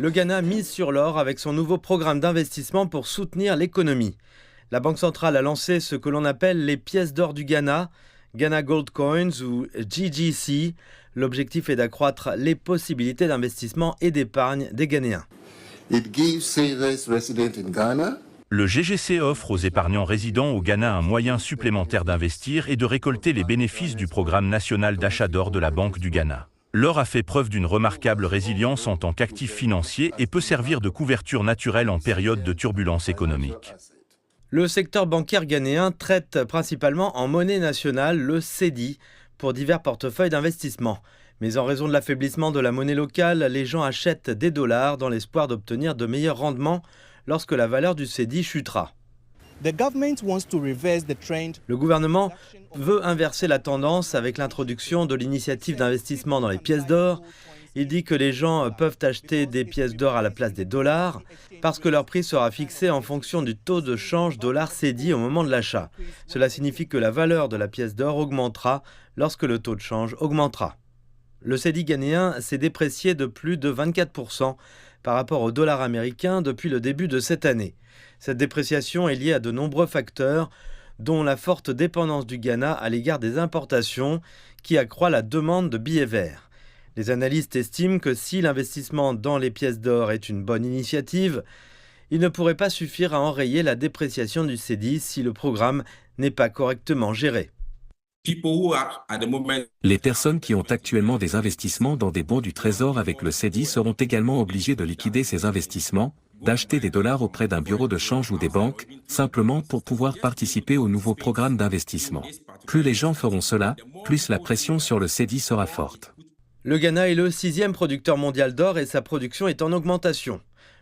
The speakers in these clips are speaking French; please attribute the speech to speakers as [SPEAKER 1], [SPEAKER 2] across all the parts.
[SPEAKER 1] Le Ghana mise sur l'or avec son nouveau programme d'investissement pour soutenir l'économie. La Banque centrale a lancé ce que l'on appelle les pièces d'or du Ghana, Ghana Gold Coins ou GGC. L'objectif est d'accroître les possibilités d'investissement et d'épargne des Ghanéens.
[SPEAKER 2] It gives savers resident in Ghana.
[SPEAKER 3] Le GGC offre aux épargnants résidents au Ghana un moyen supplémentaire d'investir et de récolter les bénéfices du programme national d'achat d'or de la Banque du Ghana. L'or a fait preuve d'une remarquable résilience en tant qu'actif financier et peut servir de couverture naturelle en période de turbulence économique.
[SPEAKER 1] Le secteur bancaire ghanéen traite principalement en monnaie nationale le cedi pour divers portefeuilles d'investissement. Mais en raison de l'affaiblissement de la monnaie locale, les gens achètent des dollars dans l'espoir d'obtenir de meilleurs rendements lorsque la valeur du cedi chutera. Le gouvernement veut inverser la tendance avec l'introduction de l'initiative d'investissement dans les pièces d'or. Il dit que les gens peuvent acheter des pièces d'or à la place des dollars parce que leur prix sera fixé en fonction du taux de change dollar-cedi au moment de l'achat. Cela signifie que la valeur de la pièce d'or augmentera lorsque le taux de change augmentera. Le cedi ghanéen s'est déprécié de plus de 24% par rapport au dollar américain depuis le début de cette année. Cette dépréciation est liée à de nombreux facteurs, dont la forte dépendance du Ghana à l'égard des importations, qui accroît la demande de billets verts. Les analystes estiment que si l'investissement dans les pièces d'or est une bonne initiative, il ne pourrait pas suffire à enrayer la dépréciation du cedi si le programme n'est pas correctement géré.
[SPEAKER 4] Les personnes qui ont actuellement des investissements dans des bons du Trésor avec le cedi seront également obligées de liquider ces investissements, d'acheter des dollars auprès d'un bureau de change ou des banques, simplement pour pouvoir participer au nouveau programme d'investissement. Plus les gens feront cela, plus la pression sur le cedi sera forte.
[SPEAKER 1] Le Ghana est le 6e producteur mondial d'or et sa production est en augmentation.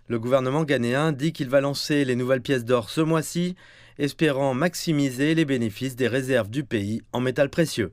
[SPEAKER 1] Le gouvernement ghanéen dit qu'il va lancer les nouvelles pièces d'or ce mois-ci, espérant maximiser les bénéfices des réserves du pays en métal précieux.